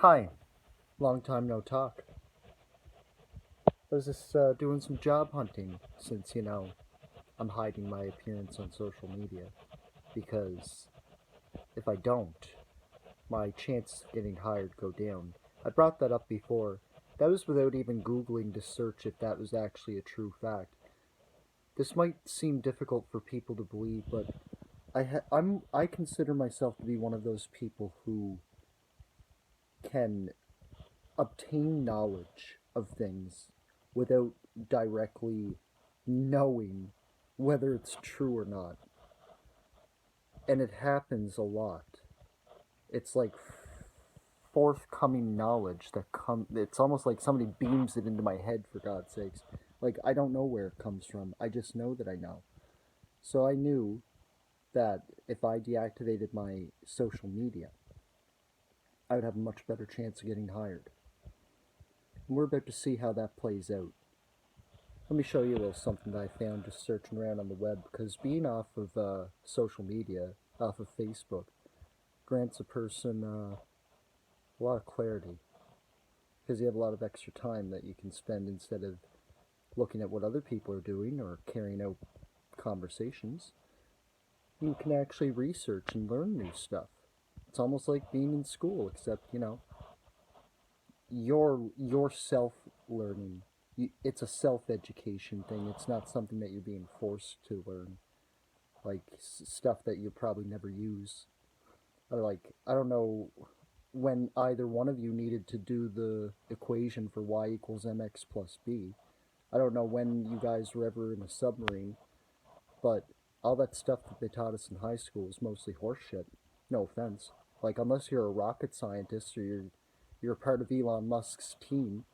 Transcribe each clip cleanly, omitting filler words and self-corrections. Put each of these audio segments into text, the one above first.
Hi, long time no talk. I was just doing some job hunting since, I'm hiding my appearance on social media. Because if I don't, my chances of getting hired go down. I brought that up before. That was without even Googling to search if that was actually a true fact. This might seem difficult for people to believe, but I consider myself to be one of those people who can obtain knowledge of things without directly knowing whether it's true or not. And it happens a lot. It's like forthcoming knowledge that it's almost like somebody beams it into my head, for God's sakes. Like, I don't know where it comes from. I just know that I know. So I knew that if I deactivated my social media, I would have a much better chance of getting hired. And we're about to see how that plays out. Let me show you a little something that I found just searching around on the web, because being off of social media, off of Facebook, grants a person a lot of clarity, because you have a lot of extra time that you can spend instead of looking at what other people are doing or carrying out conversations. You can actually research and learn new stuff. It's almost like being in school, except, you're self learning. It's a self education thing. It's not something that you're being forced to learn, like stuff that you probably never use. Or like, I don't know when either one of you needed to do the equation for y equals mx plus b. I don't know when you guys were ever in a submarine, but all that stuff that they taught us in high school was mostly horseshit. No offense. Like, unless you're a rocket scientist or you're a part of Elon Musk's team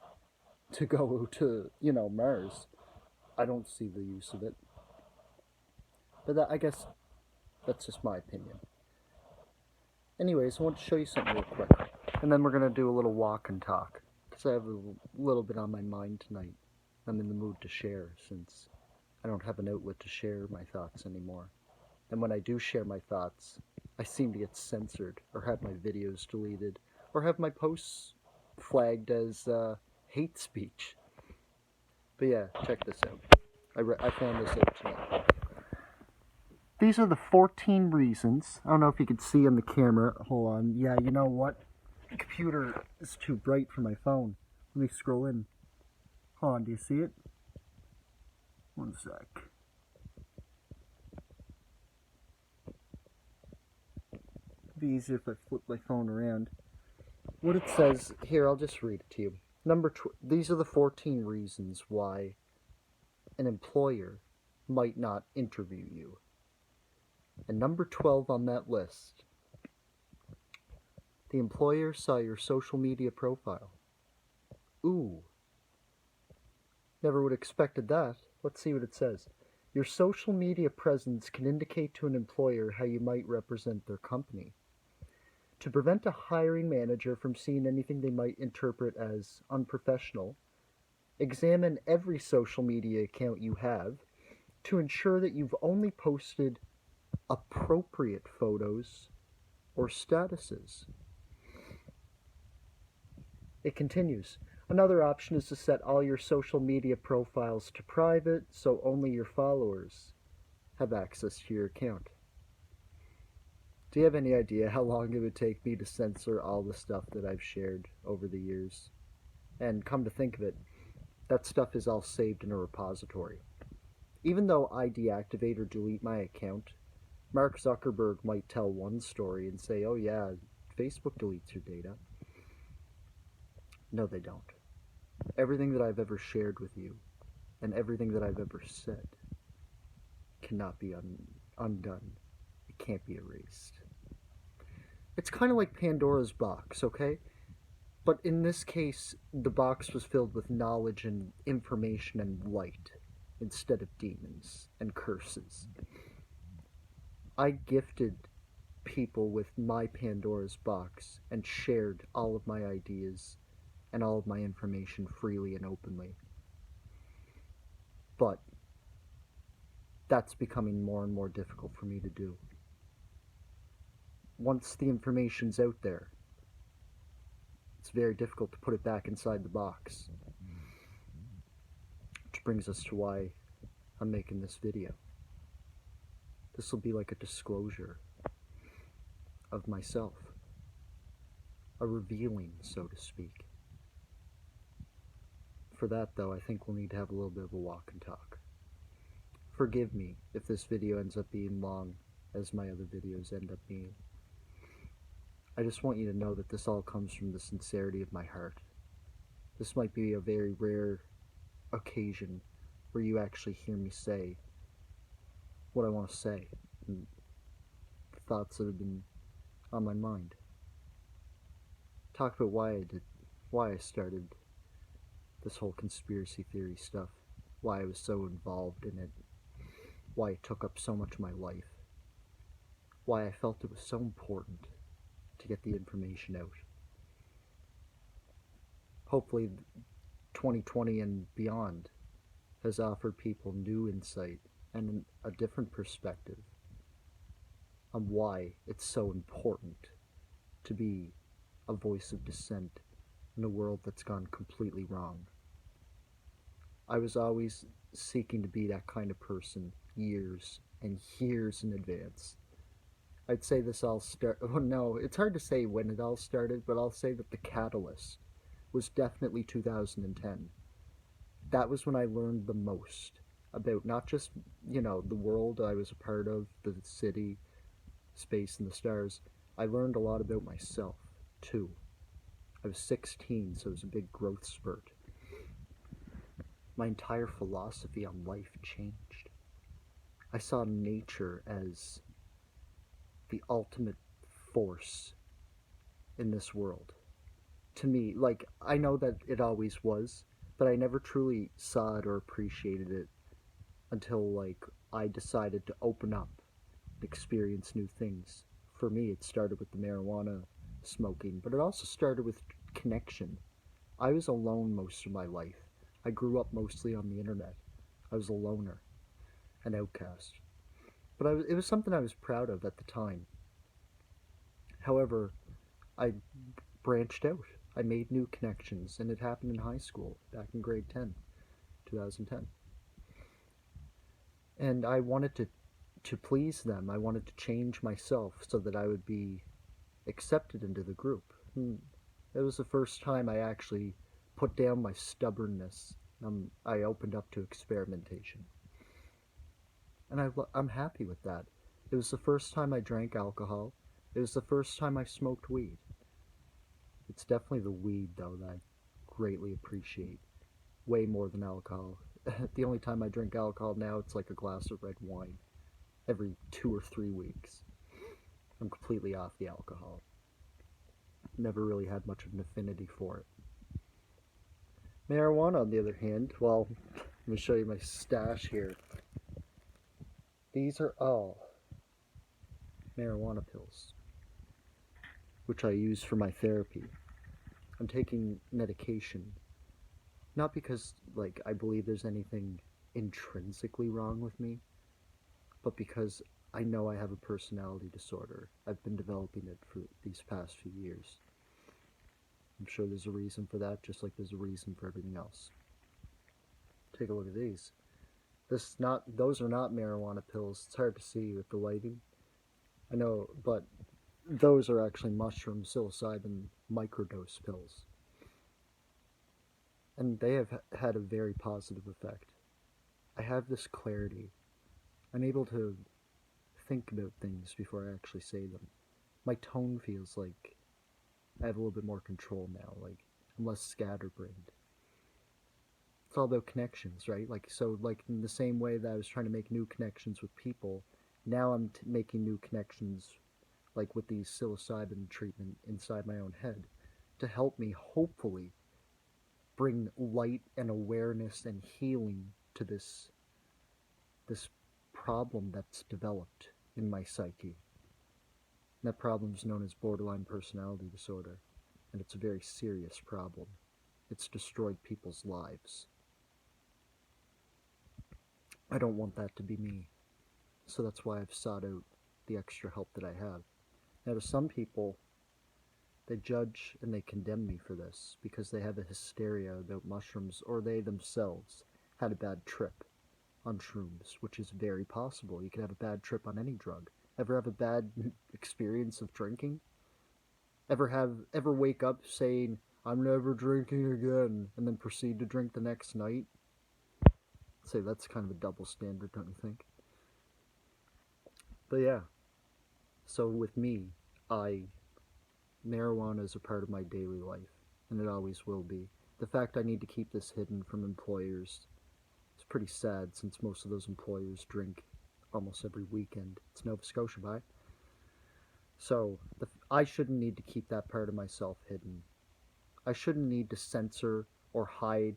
to go to, Mars, I don't see the use of it. But I guess that's just my opinion. Anyways, I want to show you something real quick. And then we're going to do a little walk and talk. Because I have a little bit on my mind tonight. I'm in the mood to share since I don't have an outlet to share my thoughts anymore. And when I do share my thoughts, I seem to get censored or have my videos deleted or have my posts flagged as hate speech. But yeah, check this out. I found this out tonight. These are the 14 reasons. I don't know if you can see on the camera. Hold on. Yeah, you know what? The computer is too bright for my phone. Let me scroll in. Hold on, do you see it? One sec. It'd be easier if I flip my phone around. What it says here, I'll just read it to you. These are the 14 reasons why an employer might not interview you. And number 12 on that list, the employer saw your social media profile. Ooh. Never would have expected that. Let's see what it says. Your social media presence can indicate to an employer how you might represent their company. To prevent a hiring manager from seeing anything they might interpret as unprofessional, examine every social media account you have to ensure that you've only posted appropriate photos or statuses. It continues. Another option is to set all your social media profiles to private so only your followers have access to your account. Do you have any idea how long it would take me to censor all the stuff that I've shared over the years? And come to think of it, that stuff is all saved in a repository. Even though I deactivate or delete my account, Mark Zuckerberg might tell one story and say, oh yeah, Facebook deletes your data. No, they don't. Everything that I've ever shared with you and everything that I've ever said cannot be undone. It can't be erased. It's kind of like Pandora's box, okay? But in this case, the box was filled with knowledge and information and light instead of demons and curses. I gifted people with my Pandora's box and shared all of my ideas and all of my information freely and openly. But that's becoming more and more difficult for me to do. Once the information's out there, it's very difficult to put it back inside the box. Which brings us to why I'm making this video. This will be like a disclosure of myself, a revealing, so to speak. For that, though, I think we'll need to have a little bit of a walk and talk. Forgive me if this video ends up being long, as my other videos end up being. I just want you to know that this all comes from the sincerity of my heart. This might be a very rare occasion where you actually hear me say what I want to say, and the thoughts that have been on my mind. Talk about why I started this whole conspiracy theory stuff, why I was so involved in it, why it took up so much of my life, why I felt it was so important to get the information out. Hopefully 2020 and beyond has offered people new insight and a different perspective on why it's so important to be a voice of dissent in a world that's gone completely wrong. I was always seeking to be that kind of person years and years in advance. I'd say this all no, it's hard to say when it all started, but I'll say that the catalyst was definitely 2010. That was when I learned the most about not just, the world I was a part of, the city, space, and the stars. I learned a lot about myself, too. I was 16, so it was a big growth spurt. My entire philosophy on life changed. I saw nature as the ultimate force in this world. To me, I know that it always was, but I never truly saw it or appreciated it until, I decided to open up and experience new things. For me, it started with the marijuana smoking, but it also started with connection. I was alone most of my life. I grew up mostly on the internet. I was a loner, an outcast. But it was something I was proud of at the time. However, I branched out. I made new connections, and it happened in high school, back in grade 10, 2010. And I wanted to please them. I wanted to change myself so that I would be accepted into the group. And it was the first time I actually put down my stubbornness. I opened up to experimentation. And I'm happy with that. It was the first time I drank alcohol. It was the first time I smoked weed. It's definitely the weed, though, that I greatly appreciate. Way more than alcohol. The only time I drink alcohol now, it's like a glass of red wine. Every 2 or 3 weeks. I'm completely off the alcohol. Never really had much of an affinity for it. Marijuana, on the other hand, well, let me show you my stash here. These are all marijuana pills, which I use for my therapy. I'm taking medication, not because, I believe there's anything intrinsically wrong with me, but because I know I have a personality disorder. I've been developing it for these past few years. I'm sure there's a reason for that, just like there's a reason for everything else. Take a look at these. Those are not marijuana pills. It's hard to see with the lighting. I know, but those are actually mushroom psilocybin microdose pills. And they have had a very positive effect. I have this clarity. I'm able to think about things before I actually say them. My tone feels like I have a little bit more control now, I'm less scatterbrained. It's all about connections, right? In the same way that I was trying to make new connections with people, now I'm making new connections, with the psilocybin treatment inside my own head, to help me, hopefully, bring light and awareness and healing to this problem that's developed in my psyche. And that problem is known as borderline personality disorder, and it's a very serious problem. It's destroyed people's lives. I don't want that to be me, so that's why I've sought out the extra help that I have. Now, to some people, They judge and they condemn me for this because they have a hysteria about mushrooms, or they themselves had a bad trip on shrooms, which is very possible. You can have a bad trip on any drug. Ever have a bad experience of drinking? Ever wake up saying, I'm never drinking again, and then proceed to drink the next night? I'd say that's kind of a double standard, don't you think? But yeah, so with me, marijuana is a part of my daily life, and it always will be. The fact I need to keep this hidden from employers is pretty sad, since most of those employers drink almost every weekend. It's Nova Scotia, bye. So, I shouldn't need to keep that part of myself hidden. I shouldn't need to censor or hide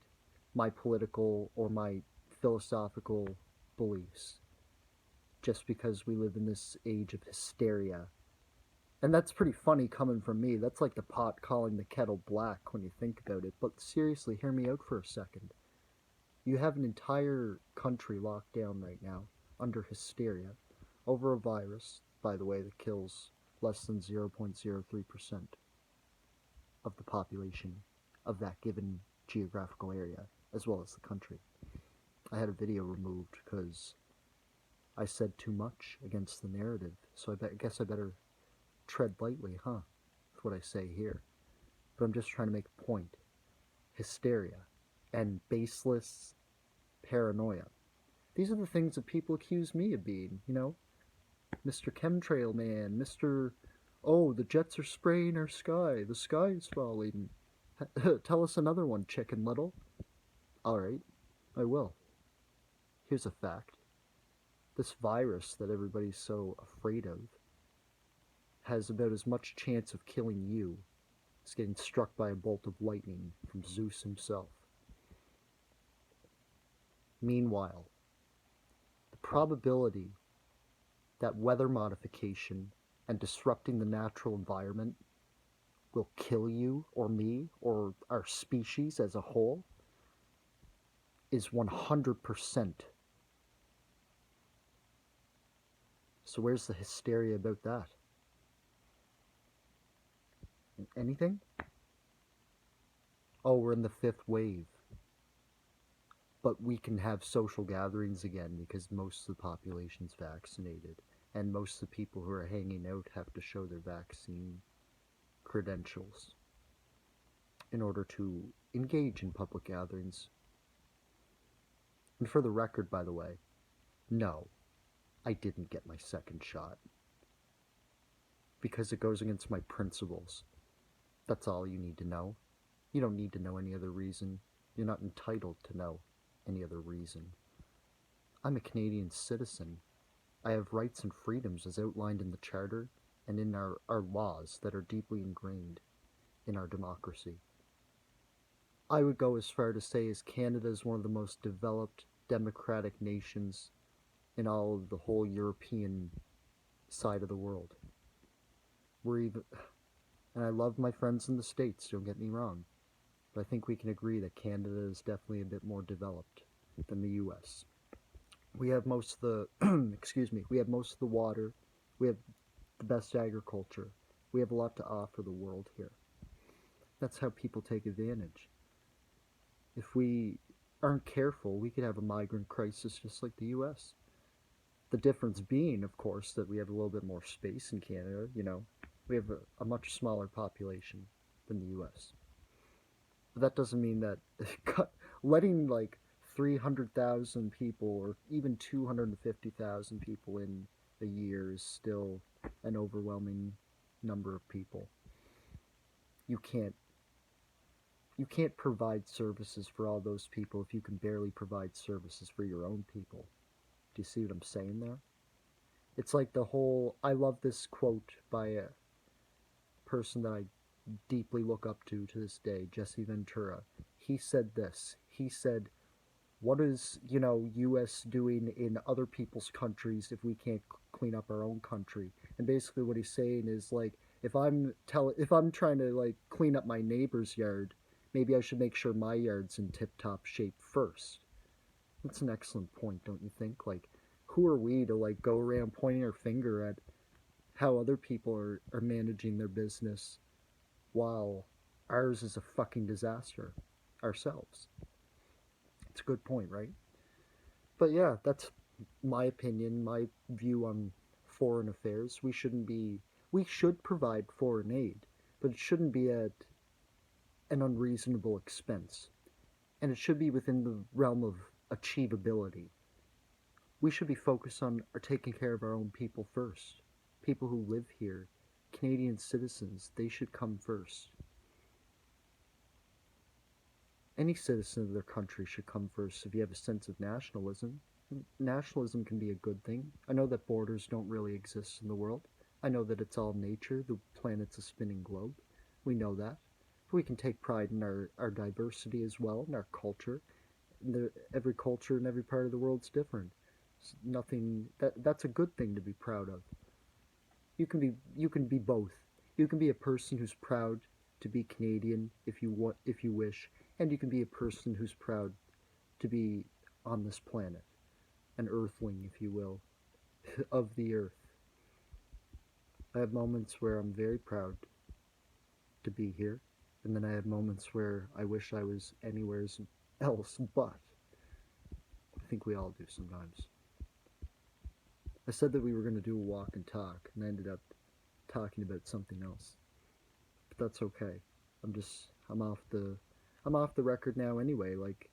my political or my philosophical beliefs just because we live in this age of hysteria. And that's pretty funny coming from me. That's like the pot calling the kettle black when you think about it. But seriously, hear me out for a second. You have an entire country locked down right now under hysteria over a virus, by the way, that kills less than 0.03% of the population of that given geographical area, as well as the country. I had a video removed because I said too much against the narrative, so I guess I better tread lightly, huh? That's what I say here. But I'm just trying to make a point. Hysteria and baseless paranoia. These are the things that people accuse me of being, you know? Mr. Chemtrail Man, Mr. Oh, the jets are spraying our sky, the sky is falling. Tell us another one, Chicken Little. Alright, I will. Here's a fact. This virus that everybody's so afraid of has about as much chance of killing you as getting struck by a bolt of lightning from Zeus himself. Meanwhile, the probability that weather modification and disrupting the natural environment will kill you or me or our species as a whole is 100%. So where's the hysteria about that? Anything? Oh, we're in the 5th wave. But we can have social gatherings again because most of the population's vaccinated. And most of the people who are hanging out have to show their vaccine credentials in order to engage in public gatherings. And for the record, by the way, no, I didn't get my second shot. Because it goes against my principles. That's all you need to know. You don't need to know any other reason. You're not entitled to know any other reason. I'm a Canadian citizen. I have rights and freedoms as outlined in the Charter and in our laws that are deeply ingrained in our democracy. I would go as far to say as Canada is one of the most developed democratic nations in all of the whole European side of the world. And I love my friends in the States, don't get me wrong, but I think we can agree that Canada is definitely a bit more developed than the US. We have most of the, we have most of the water, we have the best agriculture, we have a lot to offer the world here. That's how people take advantage. If we aren't careful, we could have a migrant crisis just like the US. The difference being, of course, that we have a little bit more space in Canada, you know. We have a much smaller population than the US. But that doesn't mean that letting like 300,000 people or even 250,000 people in a year is still an overwhelming number of people. You can't provide services for all those people if you can barely provide services for your own people. Do you see what I'm saying there? It's like the whole, I love this quote by a person that I deeply look up to this day, Jesse Ventura. He said this. He said, what is, US doing in other people's countries if we can't clean up our own country? And basically what he's saying is, like, if I'm trying to, like, clean up my neighbor's yard, maybe I should make sure my yard's in tip-top shape first. That's an excellent point, don't you think? Like, who are we to, like, go around pointing our finger at how other people are managing their business while ours is a fucking disaster ourselves. It's a good point, right? But yeah, that's my opinion, my view on foreign affairs. We should provide foreign aid, but it shouldn't be at an unreasonable expense. And it should be within the realm of achievability. We should be focused on taking care of our own people first. People who live here, Canadian citizens, they should come first. Any citizen of their country should come first if you have a sense of nationalism. Nationalism can be a good thing. I know that borders don't really exist in the world. I know that it's all nature, the planet's a spinning globe. We know that. But we can take pride in our diversity as well, in our culture. Every culture in every part of the world's different. It's nothing that's a good thing to be proud of. You can be both. You can be a person who's proud to be Canadian if you wish, and you can be a person who's proud to be on this planet, an earthling if you will, of the earth. I have moments where I'm very proud to be here, and then I have moments where I wish I was anywhere else, but I think we all do sometimes. I said that we were going to do a walk and talk, and I ended up talking about something else. But that's okay. I'm off the record now anyway. Like,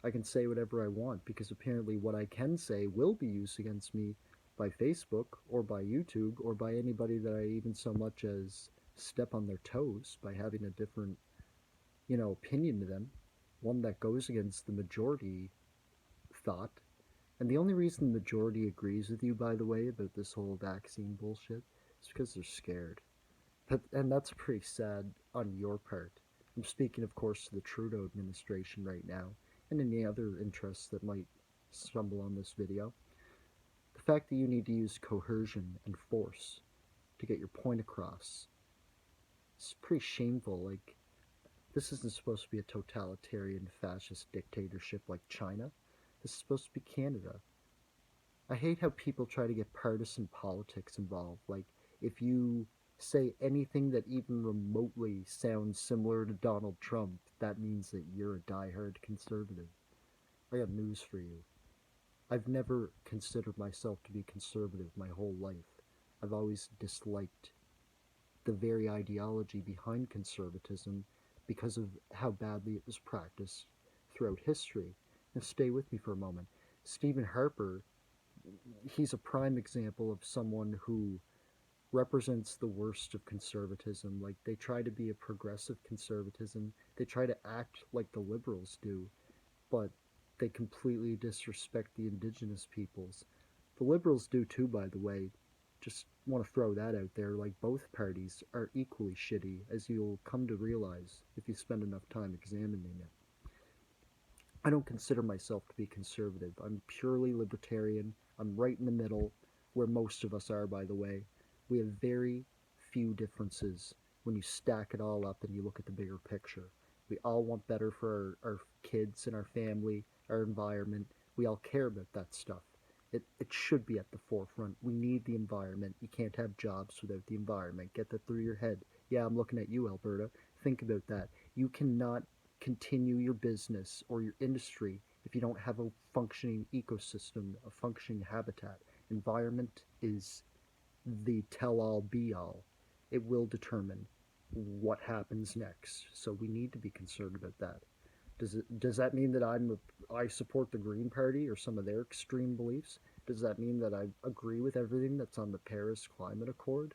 I can say whatever I want because apparently what I can say will be used against me by Facebook or by YouTube or by anybody that I even so much as step on their toes by having a different, opinion to them, one that goes against the majority thought. And the only reason the majority agrees with you, by the way, about this whole vaccine bullshit is because they're scared. And that's pretty sad on your part. I'm speaking, of course, to the Trudeau administration right now, and any other interests that might stumble on this video. The fact that you need to use coercion and force to get your point across is pretty shameful. Like, this isn't supposed to be a totalitarian fascist dictatorship like China. This is supposed to be Canada. I hate how people try to get partisan politics involved. Like, if you say anything that even remotely sounds similar to Donald Trump, that means that you're a diehard conservative. I got news for you. I've never considered myself to be conservative my whole life. I've always disliked the very ideology behind conservatism because of how badly it was practiced throughout history. Now stay with me for a moment. Stephen Harper, he's a prime example of someone who represents the worst of conservatism. Like, they try to be a progressive conservatism. They try to act like the liberals do, but they completely disrespect the indigenous peoples. The liberals do too, by the way. Just want to throw that out there. Like, both parties are equally shitty, as you'll come to realize if you spend enough time examining it. I don't consider myself to be conservative. I'm purely libertarian. I'm right in the middle, where most of us are, by the way. We have very few differences when you stack it all up and you look at the bigger picture. We all want better for our kids and our family, our environment. We all care about that stuff. It should be at the forefront. We need the environment. You can't have jobs without the environment. Get that through your head. Yeah, I'm looking at you, Alberta. Think about that. You cannot continue your business or your industry if you don't have a functioning ecosystem, a functioning habitat. Environment is the tell-all be-all. It will determine what happens next. So we need to be concerned about that. Does that mean that I support the Green Party or some of their extreme beliefs? Does that mean that I agree with everything that's on the Paris Climate Accord?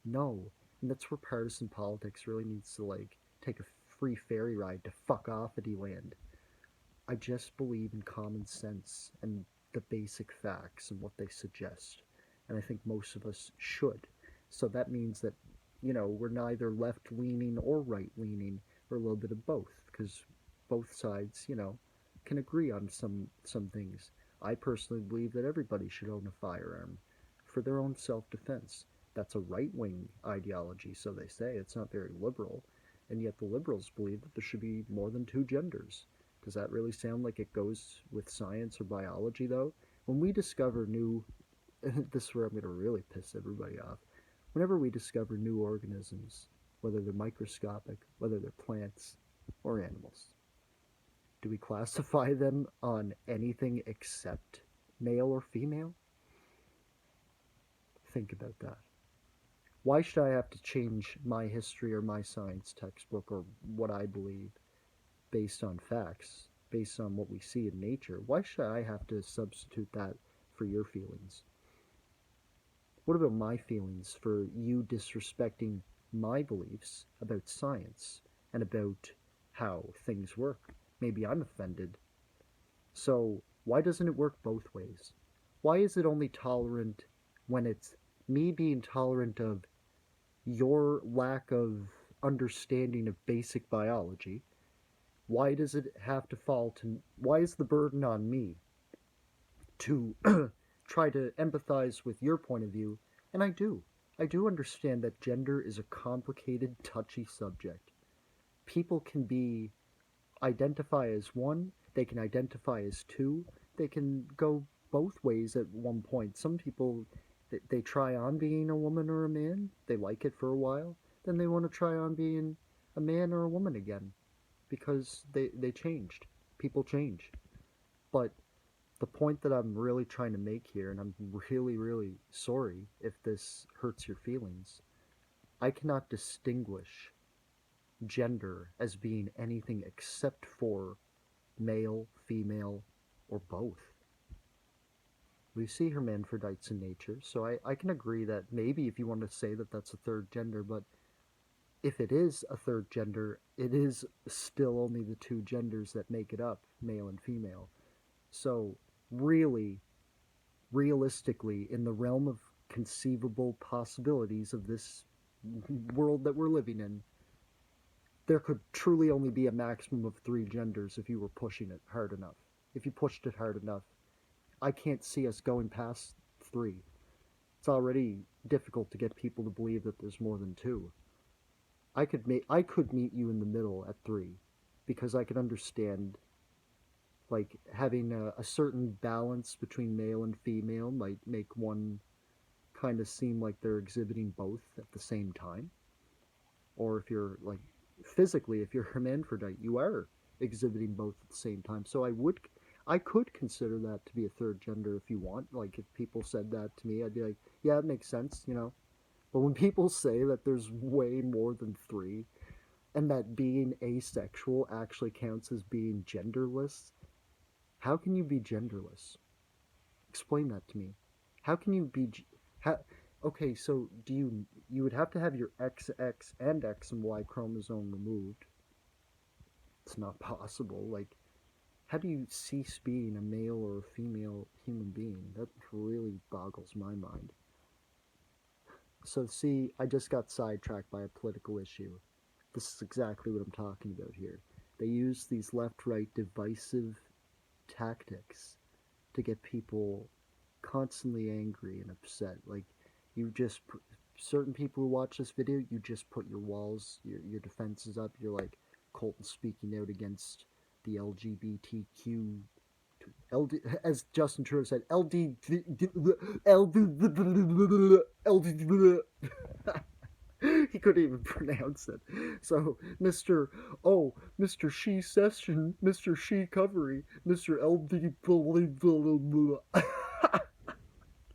No. And that's where partisan politics really needs to, like, take a free ferry ride to fuck off at land. I just believe in common sense and the basic facts and what they suggest. And I think most of us should. So that means that, we're neither left-leaning or right-leaning. We're a little bit of both, because both sides, can agree on some things. I personally believe that everybody should own a firearm for their own self-defense. That's a right-wing ideology, so they say. It's not very liberal. And yet the liberals believe that there should be more than two genders. Does that really sound like it goes with science or biology, though? When we discover new... this is where I'm going to really piss everybody off. Whenever we discover new organisms whether they're microscopic, whether they're plants or animals. Do we classify them on anything except male or female? Think about that. Why should I have to change my history or my science textbook or what I believe based on facts, based on what we see in nature? Why should I have to substitute that for your feelings? What about my feelings for you disrespecting my beliefs about science and about how things work? Maybe I'm offended. So, why doesn't it work both ways? Why is it only tolerant when it's me being tolerant of your lack of understanding of basic biology? Why does it have to fall to, why is the burden on me to try to empathize with your point of view? And I do. I do understand that gender is a complicated, touchy subject. People can be identify as one, they can identify as two, they can go both ways at one point. Some people they try on being a woman or a man, they like it for a while, then they want to try on being a man or a woman again because they changed. People change. But the point that I'm really trying to make here, and I'm really, really sorry if this hurts your feelings, I cannot distinguish gender as being anything except for male, female, or both. We see hermaphrodites in nature, so I can agree that maybe if you want to say that that's a third gender, but if it is a third gender, it is still only the two genders that make it up, male and female. So, really, realistically, in the realm of conceivable possibilities of this world that we're living in, there could truly only be a maximum of three genders if you were pushing it hard enough. If you pushed it hard enough, I can't see us going past three. It's already difficult to get people to believe that there's more than two. I could meet you in the middle at three, because I could understand like having a certain balance between male and female might make one kind of seem like they're exhibiting both at the same time. Or if you're like physically, if you're hermaphrodite, you are exhibiting both at the same time. So I could consider that to be a third gender if you want. Like if people said that to me, I'd be like, yeah, it makes sense, you know. But when people say that there's way more than three, and that being asexual actually counts as being genderless, how can you be genderless? Explain that to me. How can you be? How, okay, so you would have to have your XX and X and Y chromosome removed. It's not possible. Like, how do you cease being a male or a female human being? That really boggles my mind. So see, I just got sidetracked by a political issue. This is exactly what I'm talking about here. They use these left-right divisive tactics to get people constantly angry and upset. Like, you just certain people who watch this video, you just put your walls, your defenses up. You're like Colton speaking out against the LGBTQ. As Justin Trudeau said, he couldn't even pronounce it. So, Mr. She Session, Mr. She Covery, Mr. LD.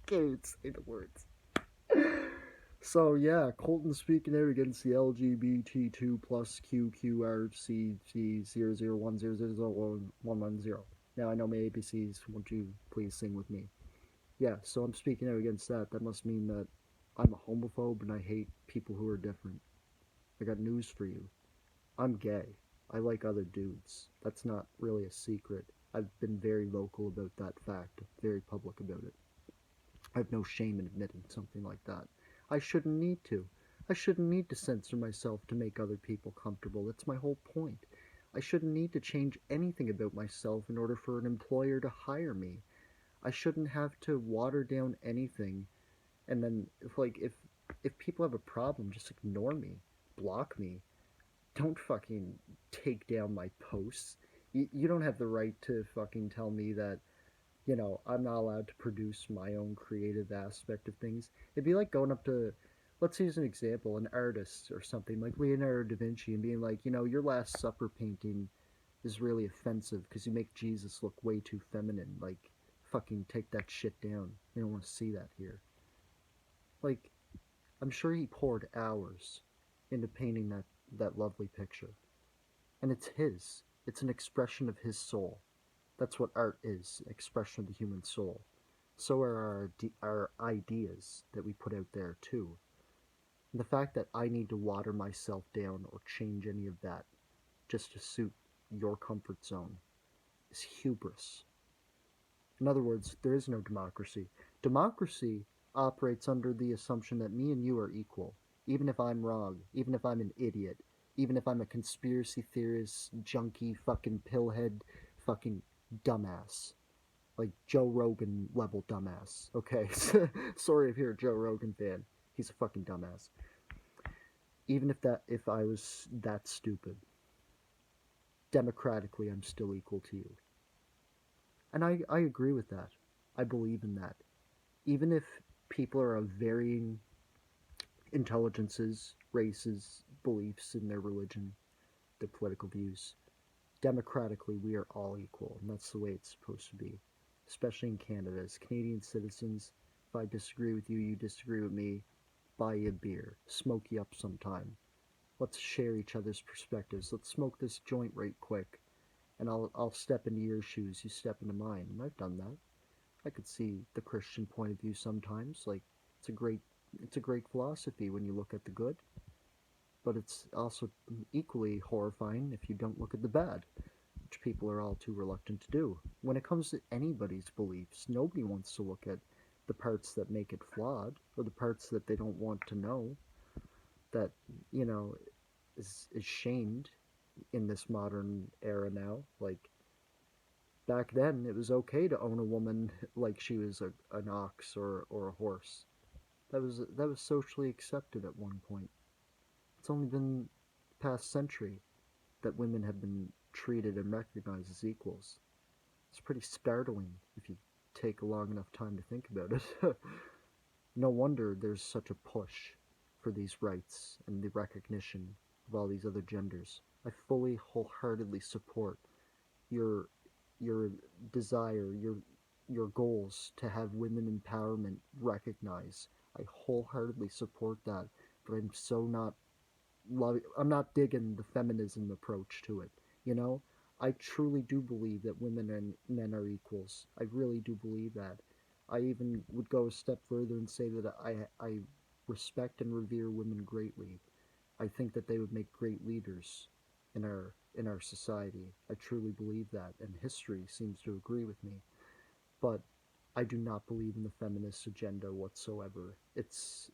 Can't even say the words. So yeah, Colton speaking out against the LGBT2 plus QQRCC0010001110. Now I know my ABCs. Won't you please sing with me? Yeah, so I'm speaking out against that. That must mean that I'm a homophobe and I hate people who are different. I got news for you. I'm gay. I like other dudes. That's not really a secret. I've been very vocal about that fact, very public about it. I have no shame in admitting something like that. I shouldn't need to. I shouldn't need to censor myself to make other people comfortable. That's my whole point. I shouldn't need to change anything about myself in order for an employer to hire me. I shouldn't have to water down anything and then if people have a problem, just ignore me, block me. Don't fucking take down my posts. You don't have the right to fucking tell me that, I'm not allowed to produce my own creative aspect of things. It'd be like going up to let's use an example, an artist or something like Leonardo da Vinci, and being like, your Last Supper painting is really offensive because you make Jesus look way too feminine. Like, fucking take that shit down. We don't want to see that here. Like, I'm sure he poured hours into painting that lovely picture. And it's his. It's an expression of his soul. That's what art is, an expression of the human soul. So are our ideas that we put out there too. And the fact that I need to water myself down or change any of that just to suit your comfort zone is hubris. In other words, there is no democracy. Democracy operates under the assumption that me and you are equal, even if I'm wrong, even if I'm an idiot, even if I'm a conspiracy theorist, junkie, fucking pillhead, fucking dumbass. Like Joe Rogan level dumbass. Okay, sorry if you're a Joe Rogan fan. He's a fucking dumbass. Even if I was that stupid, democratically I'm still equal to you. And I agree with that. I believe in that. Even if people are of varying intelligences, races, beliefs in their religion, their political views, democratically we are all equal, and that's the way it's supposed to be. Especially in Canada, as Canadian citizens, if I disagree with you, you disagree with me, buy you a beer, smoke you up sometime. Let's share each other's perspectives. Let's smoke this joint right quick, and I'll step into your shoes, you step into mine. And I've done that. I could see the Christian point of view sometimes. Like, it's a great it's a great philosophy when you look at the good, but it's also equally horrifying if you don't look at the bad, which people are all too reluctant to do. When it comes to anybody's beliefs, nobody wants to look at the parts that make it flawed or the parts that they don't want to know, that, you know, is shamed in this modern era now. Like, back then, it was okay to own a woman like she was an ox or a horse. That was socially accepted at one point. It's only been the past century that women have been treated and recognized as equals. It's pretty startling if you take a long enough time to think about it. No wonder there's such a push for these rights and the recognition of all these other genders. I fully, wholeheartedly support your your desire, your goals to have women empowerment recognized. I wholeheartedly support that, but I'm not digging the feminism approach to it. You know, I truly do believe that women and men are equals. I really do believe that. I even would go a step further and say that I respect and revere women greatly. I think that they would make great leaders in our society. I truly believe that, and history seems to agree with me. But I do not believe in the feminist agenda whatsoever. It's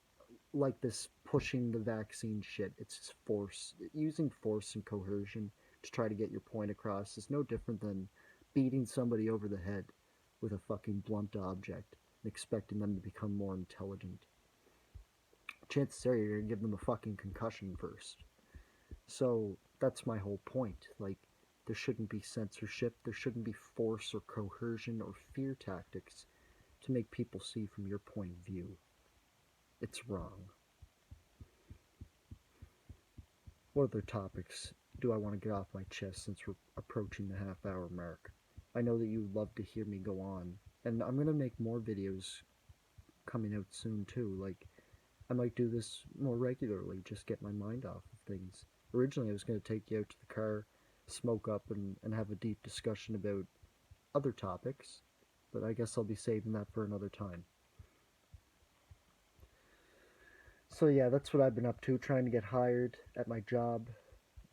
like this pushing the vaccine shit. It's just force. Using force and coercion to try to get your point across is no different than beating somebody over the head with a fucking blunt object and expecting them to become more intelligent. Chances are you're gonna give them a fucking concussion first. So that's my whole point. Like, there shouldn't be censorship, there shouldn't be force or coercion or fear tactics to make people see from your point of view. It's wrong. What other topics do I want to get off my chest since we're approaching the half-hour mark? I know that you would love to hear me go on, and I'm going to make more videos coming out soon too. Like, I might do this more regularly, just get my mind off of things. Originally I was going to take you out to the car, smoke up, and have a deep discussion about other topics, but I guess I'll be saving that for another time. So yeah, that's what I've been up to, trying to get hired at my job.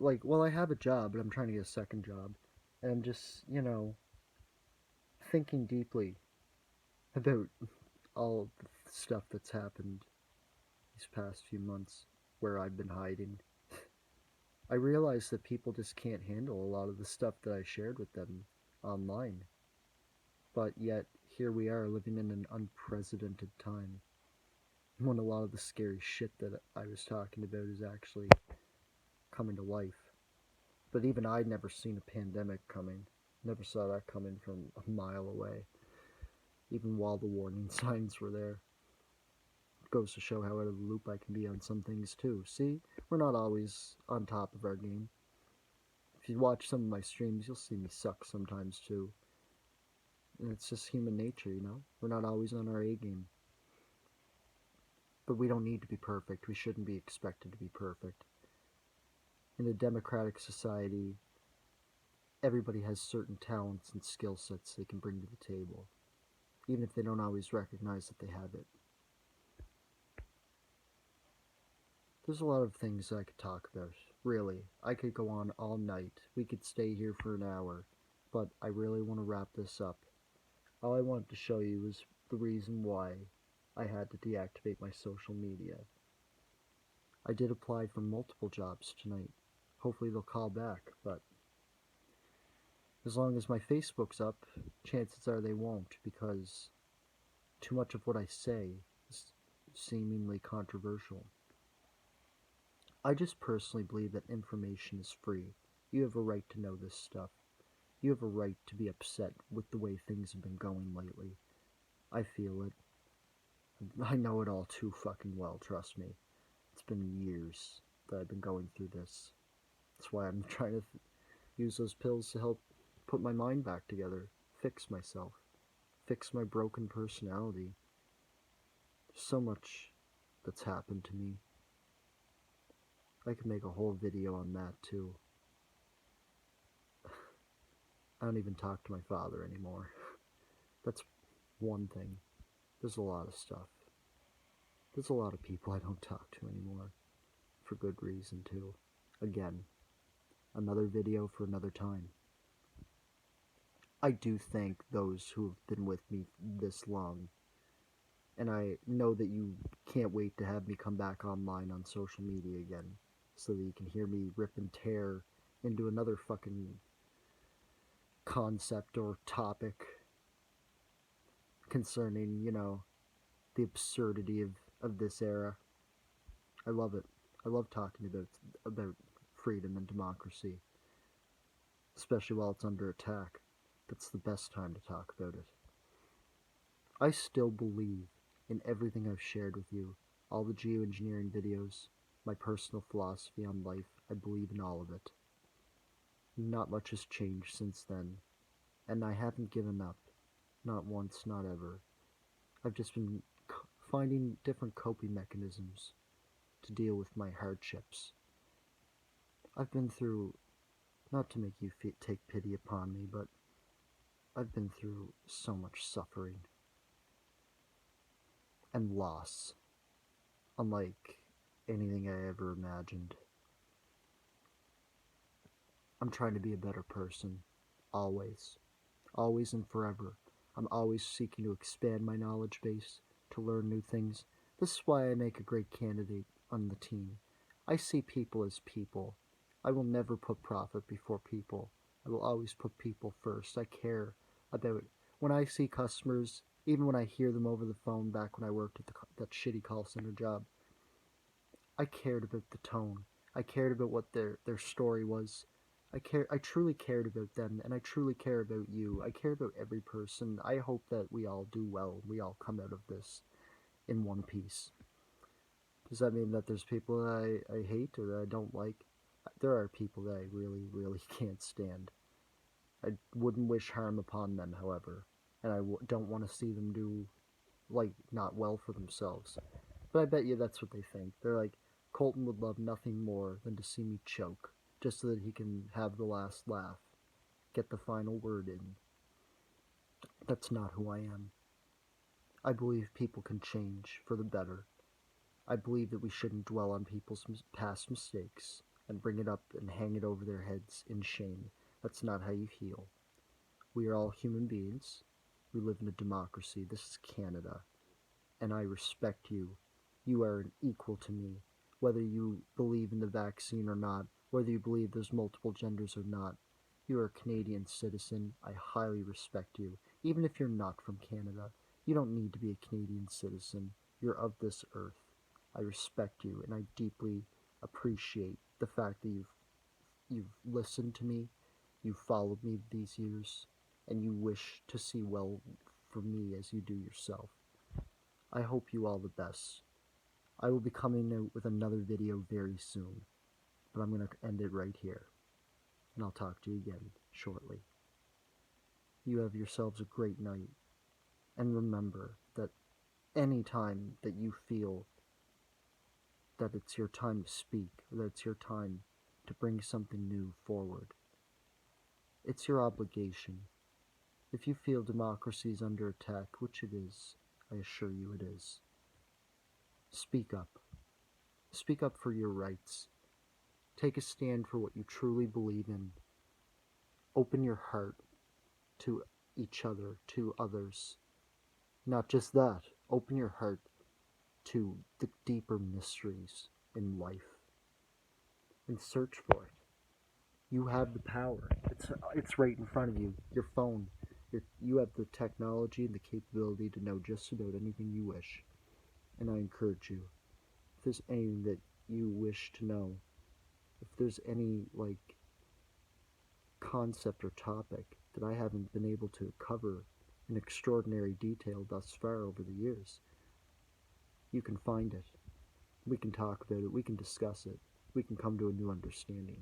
Like, well, I have a job, but I'm trying to get a second job. And I'm just, thinking deeply about all the stuff that's happened these past few months where I've been hiding. I realize that people just can't handle a lot of the stuff that I shared with them online. But yet, here we are living in an unprecedented time when a lot of the scary shit that I was talking about is actually coming to life. But even I'd never seen a pandemic coming. Never saw that coming from a mile away, even while the warning signs were there. Goes to show how out of the loop I can be on some things too. See, we're not always on top of our game. If you watch some of my streams, you'll see me suck sometimes too. And it's just human nature, you know? We're not always on our A game. But we don't need to be perfect. We shouldn't be expected to be perfect. In a democratic society, everybody has certain talents and skill sets they can bring to the table, even if they don't always recognize that they have it. There's a lot of things I could talk about, really. I could go on all night. We could stay here for an hour, but I really want to wrap this up. All I wanted to show you is the reason why I had to deactivate my social media. I did apply for multiple jobs tonight. Hopefully they'll call back, but as long as my Facebook's up, chances are they won't, because too much of what I say is seemingly controversial. I just personally believe that information is free. You have a right to know this stuff. You have a right to be upset with the way things have been going lately. I feel it. I know it all too fucking well, trust me. It's been years that I've been going through this. That's why I'm trying to use those pills to help put my mind back together, fix myself, fix my broken personality. There's so much that's happened to me. I could make a whole video on that too. I don't even talk to my father anymore. That's one thing. There's a lot of stuff. There's a lot of people I don't talk to anymore. For good reason too. Again, another video for another time. I do thank those who have been with me this long. And I know that you can't wait to have me come back online on social media again, so that you can hear me rip and tear into another fucking concept or topic concerning, you know, the absurdity of this era. I love it. I love talking about freedom and democracy, especially while it's under attack. That's the best time to talk about it. I still believe in everything I've shared with you, all the geoengineering videos, my personal philosophy on life. I believe in all of it. Not much has changed since then, and I haven't given up. Not once, not ever. I've just been finding different coping mechanisms to deal with my hardships. I've been through, not to make you take pity upon me, but I've been through so much suffering and loss, unlike anything I ever imagined. I'm trying to be a better person, always. Always and forever. I'm always seeking to expand my knowledge base, to learn new things. This is why I make a great candidate on the team. I see people as people. I will never put profit before people. I will always put people first. I care about when I see customers, even when I hear them over the phone back when I worked at that shitty call center job. I cared about the tone. I cared about what their story was. I truly cared about them, and I truly care about you. I care about every person. I hope that we all do well. We all come out of this in one piece. Does that mean that there's people that I hate or that I don't like? There are people that I really, really can't stand. I wouldn't wish harm upon them, however, and I don't want to see them do, like, not well for themselves. But I bet you that's what they think. They're like, Colton would love nothing more than to see me choke, just so that he can have the last laugh, get the final word in. That's not who I am. I believe people can change for the better. I believe that we shouldn't dwell on people's past mistakes and bring it up and hang it over their heads in shame. That's not how you heal. We are all human beings. We live in a democracy. This is Canada. And I respect you. You are an equal to me. Whether you believe in the vaccine or not, whether you believe there's multiple genders or not, you are a Canadian citizen. I highly respect you. Even if you're not from Canada, you don't need to be a Canadian citizen. You're of this earth. I respect you, and I deeply appreciate the fact that you've listened to me, you've followed me these years, and you wish to see well for me as you do yourself. I hope you all the best. I will be coming out with another video very soon, but I'm going to end it right here, and I'll talk to you again shortly. You have yourselves a great night, and remember that any time that you feel that it's your time to speak, or that it's your time to bring something new forward, it's your obligation. If you feel democracy is under attack, which it is, I assure you it is, speak up. Speak up for your rights. Take a stand for what you truly believe in. Open your heart to each other, to others. Not just that, open your heart to the deeper mysteries in life and search for it. You have the power. It's right in front of you. Your phone. You have the technology and the capability to know just about anything you wish. And I encourage you, if there's anything that you wish to know, if there's any concept or topic that I haven't been able to cover in extraordinary detail thus far over the years, you can find it. We can talk about it. We can discuss it. We can come to a new understanding.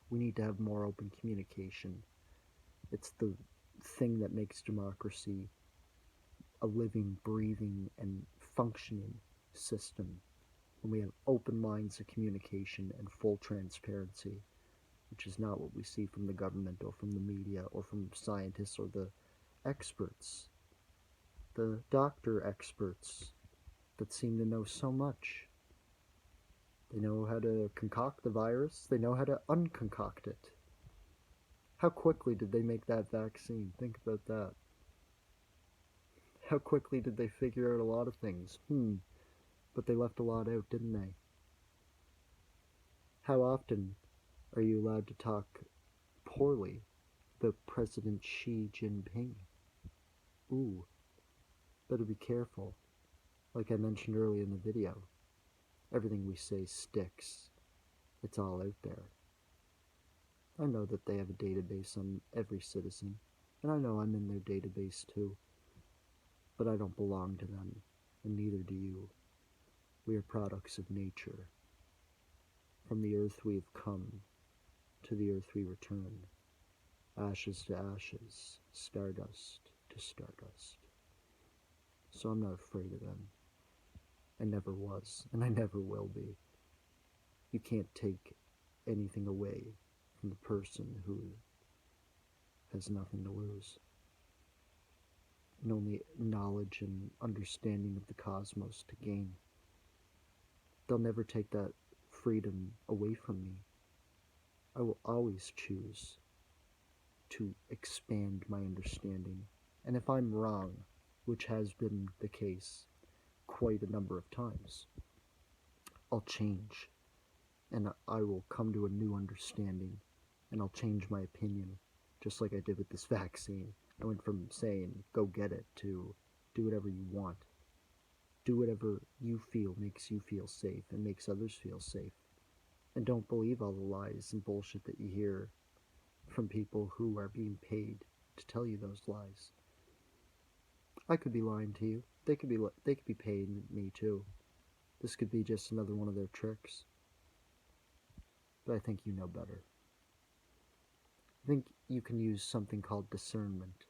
We need to have more open communication. It's the thing that makes democracy a living, breathing, and functioning system. When we have open lines of communication and full transparency, which is not what we see from the government or from the media or from scientists or the experts, the doctor experts that seem to know so much. They know how to concoct the virus. They know how to unconcoct it. How quickly did they make that vaccine? Think about that. How quickly did they figure out a lot of things? But they left a lot out, didn't they? How often are you allowed to talk poorly about President Xi Jinping? Ooh, better be careful. Like I mentioned earlier in the video, everything we say sticks. It's all out there. I know that they have a database on every citizen, and I know I'm in their database too. But I don't belong to them, and neither do you. We are products of nature. From the earth we have come, to the earth we return. Ashes to ashes, stardust to stardust. So I'm not afraid of them. I never was, and I never will be. You can't take anything away from the person who has nothing to lose, and only knowledge and understanding of the cosmos to gain. They'll never take that freedom away from me. I will always choose to expand my understanding, and if I'm wrong, which has been the case quite a number of times, I'll change, and I will come to a new understanding, and I'll change my opinion, just like I did with this vaccine. I went from saying, go get it, to do whatever you want. Do whatever you feel makes you feel safe and makes others feel safe. And don't believe all the lies and bullshit that you hear from people who are being paid to tell you those lies. I could be lying to you. They could be paying me too. This could be just another one of their tricks. But I think you know better. I think you can use something called discernment.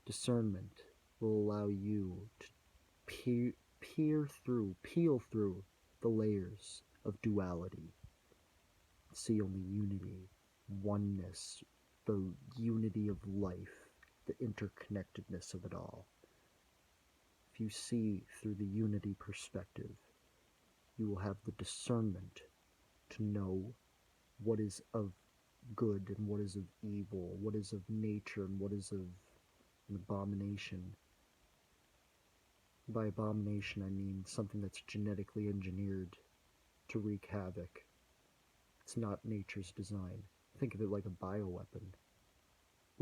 Discernment will allow you to peel through the layers of duality. See only unity, oneness, the unity of life, the interconnectedness of it all. If you see through the unity perspective, you will have the discernment to know what is of good and what is of evil, what is of nature and what is of an abomination. By abomination, I mean something that's genetically engineered to wreak havoc. It's not nature's design. Think of it like a bioweapon.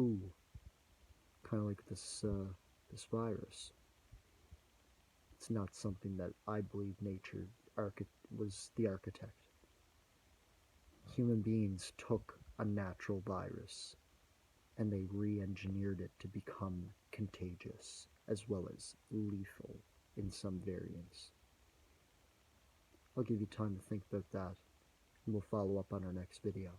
Ooh, kind of like this virus. It's not something that I believe nature was the architect. Human beings took a natural virus and they re-engineered it to become contagious as well as lethal in some variants. I'll give you time to think about that, and we'll follow up on our next video.